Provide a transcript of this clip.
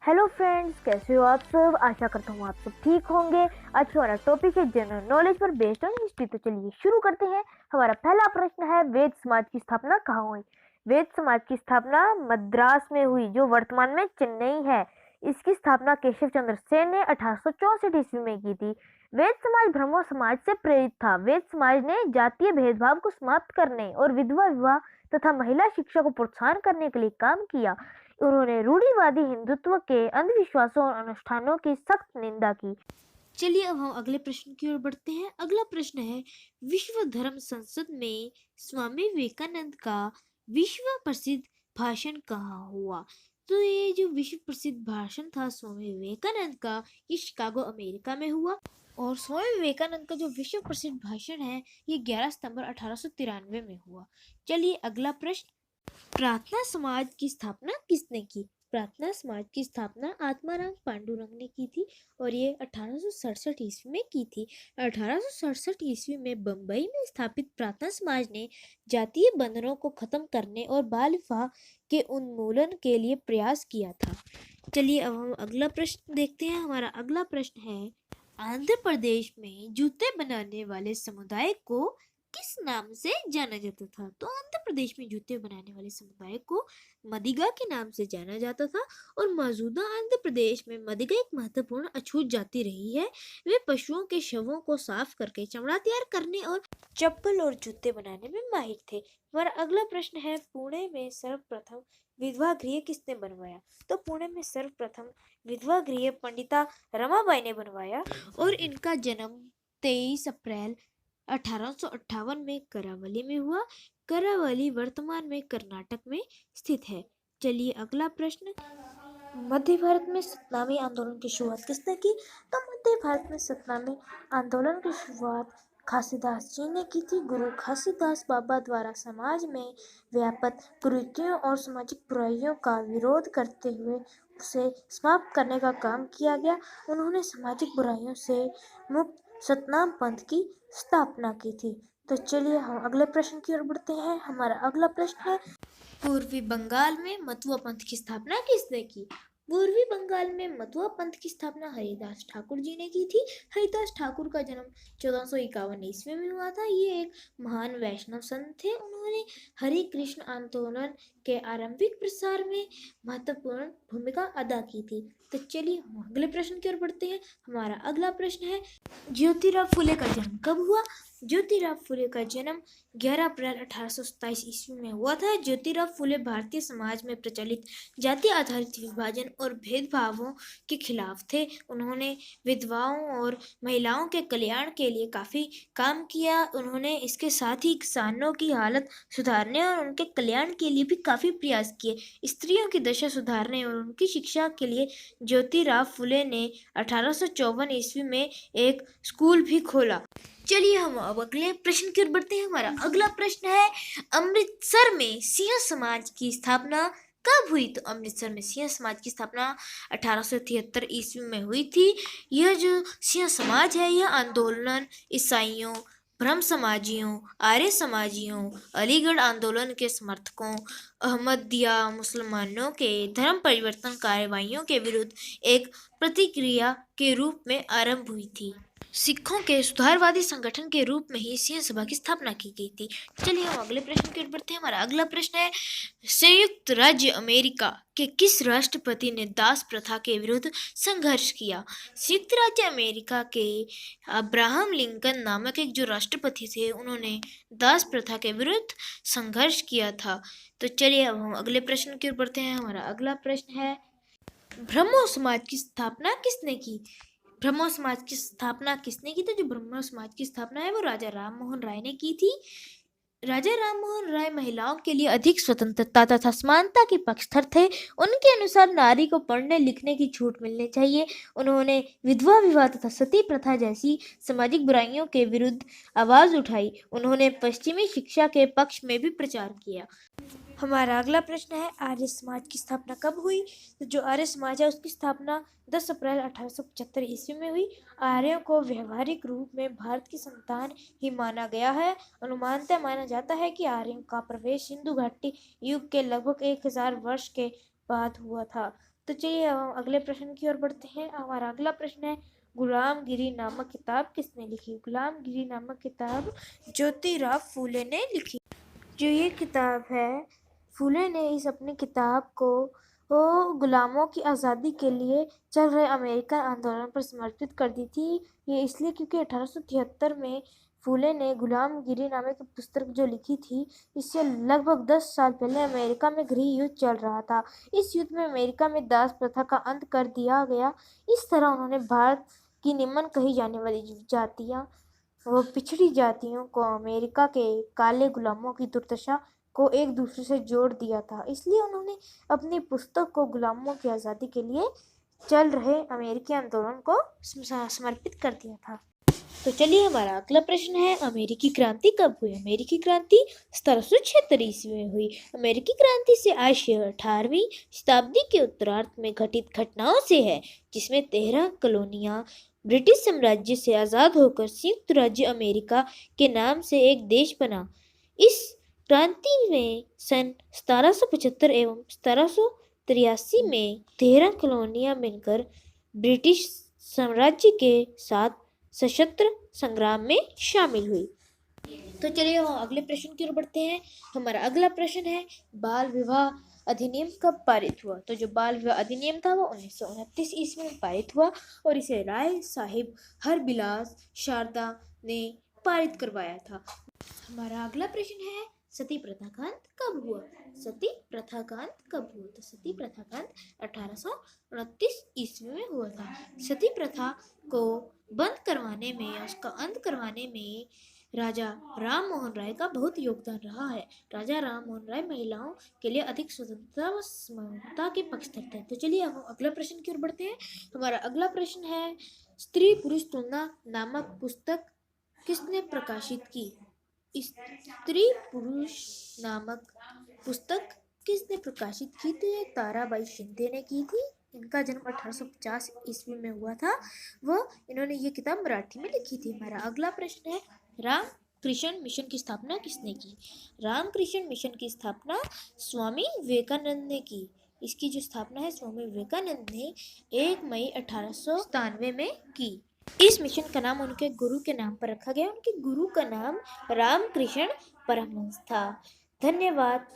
Hello friends, कैसे हो आप सब। आशा करता हूँ आप सब ठीक होंगे। आज का हमारा टॉपिक है जनरल नॉलेज पर बेस्ड ऑन हिस्ट्री। तो चलिए शुरू करते हैं। हमारा पहला प्रश्न है, वेद समाज की स्थापना कहाँ हुई। वेद समाज की स्थापना मद्रास में हुई, जो वर्तमान में चेन्नई है। इसकी स्थापना केशव चंद्र सेन ने 1864 ईस्वी में की थी। वेद समाज ब्रह्मो समाज से प्रेरित था। वेद समाज ने जातीय भेदभाव को समाप्त करने और विधवा विवाह तथा महिला शिक्षा को प्रोत्साहन करने के लिए काम किया। उन्होंने रूढ़िवादी हिंदुत्व के अंधविश्वासों और अनुष्ठानों की सख्त निंदा की। चलिए अब हम अगले प्रश्न की ओर बढ़ते हैं। अगला प्रश्न है, विश्व धर्म संसद में स्वामी विवेकानंद का विश्व प्रसिद्ध भाषण कहाँ हुआ। तो ये जो विश्व प्रसिद्ध भाषण था स्वामी विवेकानंद का, ये शिकागो अमेरिका में हुआ। और स्वामी विवेकानंद का जो विश्व प्रसिद्ध भाषण है, ये 11 सितंबर 1893 में हुआ। चलिए अगला प्रश्न, प्रार्थना समाज की स्थापना किसने की। प्रार्थना समाज की स्थापना आत्माराम पांडुरंग ने की थी और ये 1867 ईस्वी में की थी। 1867 ईस्वी में बम्बई में स्थापित प्रार्थना समाज ने जातीय बंधनों को खत्म करने और बाल विवाह के उन्मूलन के लिए प्रयास किया था। चलिए अब हम अगला प्रश्न देखते हैं। हमारा अगला प्रश्न है, आंध्र प्रदेश में जूते बनाने वाले समुदाय को किस नाम से जाना जाता था। तो आंध्र प्रदेश में जूते बनाने वाले समुदाय को मदिगा के नाम से जाना जाता था। और मौजूदा आंध्र प्रदेश में मदिगा एक महत्वपूर्ण अछूत जाति रही है। वे पशुओं के शवों को साफ करके चमड़ा तैयार करने और चप्पल और जूते बनाने में माहिर थे। हमारा अगला प्रश्न है, पुणे में सर्वप्रथम विधवा गृह किसने बनवाया। तो पुणे में सर्वप्रथम विधवा गृह पंडिता रमाबाई ने बनवाया और इनका जन्म 23 अप्रैल 1858 में करावली में हुआ। करावली वर्तमान में कर्नाटक में स्थित है। चलिए अगला प्रश्न, मध्य भारत में सतनामी आंदोलन की शुरुआत किसने की। तो मध्य भारत में सतनामी आंदोलन की शुरुआत घासीदास जी ने की थी। गुरु घासीदास बाबा द्वारा समाज में व्यापक कुरीतियों और सामाजिक बुराइयों का विरोध करते हुए उसे समाप्त करने का काम किया गया। उन्होंने सामाजिक बुराइयों से मुक्त सतनाम पंथ की स्थापना की थी। तो चलिए हम अगले प्रश्न की ओर बढ़ते हैं। हमारा अगला प्रश्न है, पूर्वी बंगाल में मतुआ पंथ की स्थापना किसने की। पूर्वी बंगाल में मतुआ पंथ की स्थापना हरिदास ठाकुर जी ने की थी। हरिदास ठाकुर का जन्म 1451 ईस्वी में हुआ था। ये एक महान वैष्णव संत थे। उन्होंने हरे कृष्ण आंदोलन के आरंभिक प्रसार में महत्वपूर्ण भूमिका अदा की थी। तो चलिए हम अगले प्रश्न की ओर बढ़ते हैं। हमारा अगला प्रश्न है, ज्योतिराव फुले का जन्म कब हुआ। ज्योतिराव फुले का जन्म 11 अप्रैल 1827 ईस्वी में हुआ था। ज्योतिराव फुले भारतीय समाज में प्रचलित जाति आधारित विभाजन और भेदभावों के खिलाफ थे। उन्होंने विधवाओं और महिलाओं के कल्याण के लिए काफी काम किया। उन्होंने इसके साथ ही किसानों की हालत सुधारने और उनके कल्याण के लिए भी काफी प्रयास किए। स्त्रियों की दशा सुधारने और उनकी शिक्षा के लिए ज्योतिराव फुले ने 1854 ईस्वी में एक स्कूल भी खोला। चलिए हम अब अगले प्रश्न की ओर बढ़ते हैं। हमारा अगला प्रश्न है, अमृतसर में सिंह समाज की स्थापना कब हुई। तो अमृतसर में सिंह समाज की स्थापना 1873 ईस्वी में हुई थी। यह जो सिंह समाज है, यह आंदोलन ईसाइयों, ब्रह्म समाजियों, आर्य समाजियों, अलीगढ़ आंदोलन के समर्थकों, अहमदिया मुसलमानों के धर्म परिवर्तन कार्रवाइयों के विरुद्ध एक प्रतिक्रिया के रूप में आरंभ हुई थी। सिखों के सुधारवादी संगठन के रूप में ही सिंह सभा की स्थापना की गई थी। चलिए हम अगले प्रश्न की ओर बढ़ते हैं। हमारा अगला प्रश्न है, संयुक्त राज्य अमेरिका के किस राष्ट्रपति ने दास प्रथा के विरुद्ध संघर्ष किया। संयुक्त राज्य अमेरिका के अब्राहम लिंकन नामक एक जो राष्ट्रपति थे, उन्होंने दास प्रथा के विरुद्ध संघर्ष किया था। तो चलिए अब हम अगले प्रश्न की ओर बढ़ते हैं। हमारा अगला प्रश्न है, ब्रह्मो समाज की स्थापना किसने की। ब्रह्मो समाज की स्थापना किसने की। तो जो ब्रह्मो समाज की स्थापना है, वो राजा राम मोहन राय ने की थी। राजा राम मोहन राय महिलाओं के लिए अधिक स्वतंत्रता तथा समानता के पक्षधर थे। उनके अनुसार नारी को पढ़ने लिखने की छूट मिलनी चाहिए। उन्होंने विधवा विवाह तथा सती प्रथा जैसी सामाजिक बुराइयों के विरुद्ध आवाज उठाई। उन्होंने पश्चिमी शिक्षा के पक्ष में भी प्रचार किया। हमारा अगला प्रश्न है, आर्य समाज की स्थापना कब हुई। तो जो आर्य समाज है, उसकी स्थापना 10 अप्रैल 1875 ईस्वी में हुई। आर्यों को व्यवहारिक रूप में भारत की संतान ही माना गया है। अनुमानतः माना जाता है कि आर्यों का प्रवेश सिंधु घाटी युग के लगभग 1000 वर्ष के बाद हुआ था। तो चलिए अब हम अगले प्रश्न की ओर बढ़ते हैं। हमारा अगला प्रश्न है, गुलामगिरी नामक किताब किसने लिखी? गुलामगिरी नामक किताब ज्योतिराव फूले ने लिखी। जो ये किताब है, फूले ने इस अपनी किताब को गुलामों की आज़ादी के लिए चल रहे अमेरिकन आंदोलन पर समर्पित कर दी थी। ये इसलिए क्योंकि 1873 में फूले ने गुलामगिरी नामक पुस्तक जो लिखी थी, इससे लगभग 10 साल पहले अमेरिका में गृह युद्ध चल रहा था। इस युद्ध में अमेरिका में दास प्रथा का अंत कर दिया गया। इस तरह उन्होंने भारत की निम्न कही जाने वाली जातियाँ वो पिछड़ी जातियों को अमेरिका के काले गुलामों की दुर्दशा को एक दूसरे से जोड़ दिया था। इसलिए उन्होंने अपनी पुस्तक को गुलामों की आज़ादी के लिए चल रहे अमेरिकी आंदोलन को समर्पित कर दिया था। तो चलिए हमारा अगला प्रश्न है, अमेरिकी क्रांति कब हुई? अमेरिकी क्रांति 1776 ईस्वी में हुई। अमेरिकी क्रांति से आशय 18वीं शताब्दी के उत्तरार्ध में घटित घटनाओं से है, जिसमें 13 कॉलोनियां ब्रिटिश साम्राज्य से आज़ाद होकर संयुक्त राज्य अमेरिका के नाम से एक देश बना। इस क्रांति में सन 1775 एवं 1783 में 13 कॉलोनियां मिलकर ब्रिटिश साम्राज्य के साथ सशस्त्र संग्राम में शामिल हुई। तो चलिए हम अगले प्रश्न की ओर बढ़ते हैं। हमारा अगला प्रश्न है, बाल विवाह अधिनियम कब पारित हुआ? तो जो बाल विवाह अधिनियम था वो 1929 ईस्वी में पारित हुआ और इसे राय साहिब हरबिलास शारदा ने पारित करवाया था। हमारा अगला प्रश्न है, सती प्रथा का अंत कब हुआ? सती प्रथा का अंत कब हुआ? तो सती प्रथा का अंत 1829 ईस्वी में हुआ था। सती प्रथा को बंद करवाने में, उसका अंत करवाने में राजा राम मोहन राय का बहुत योगदान रहा है। राजा राम मोहन राय महिलाओं के लिए अधिक स्वतंत्रता व समानता के पक्षधर थे। तो चलिए हम अगला प्रश्न की ओर बढ़ते हैं। हमारा अगला प्रश्न है, स्त्री पुरुष तुलना नामक पुस्तक किसने प्रकाशित की? स्त्री पुरुष नामक पुस्तक किसने प्रकाशित की? तो ये ताराबाई शिंदे ने की थी। इनका जन्म 1850 ईस्वी में हुआ था। वह इन्होंने ये किताब मराठी में लिखी थी। हमारा अगला प्रश्न है, रामकृष्ण मिशन की स्थापना किसने की? रामकृष्ण मिशन की स्थापना स्वामी विवेकानंद ने की। इसकी जो स्थापना है स्वामी विवेकानंद ने 1 मई 1897 में की। इस मिशन का नाम उनके गुरु के नाम पर रखा गया। उनके गुरु का नाम रामकृष्ण परमहंस था। धन्यवाद।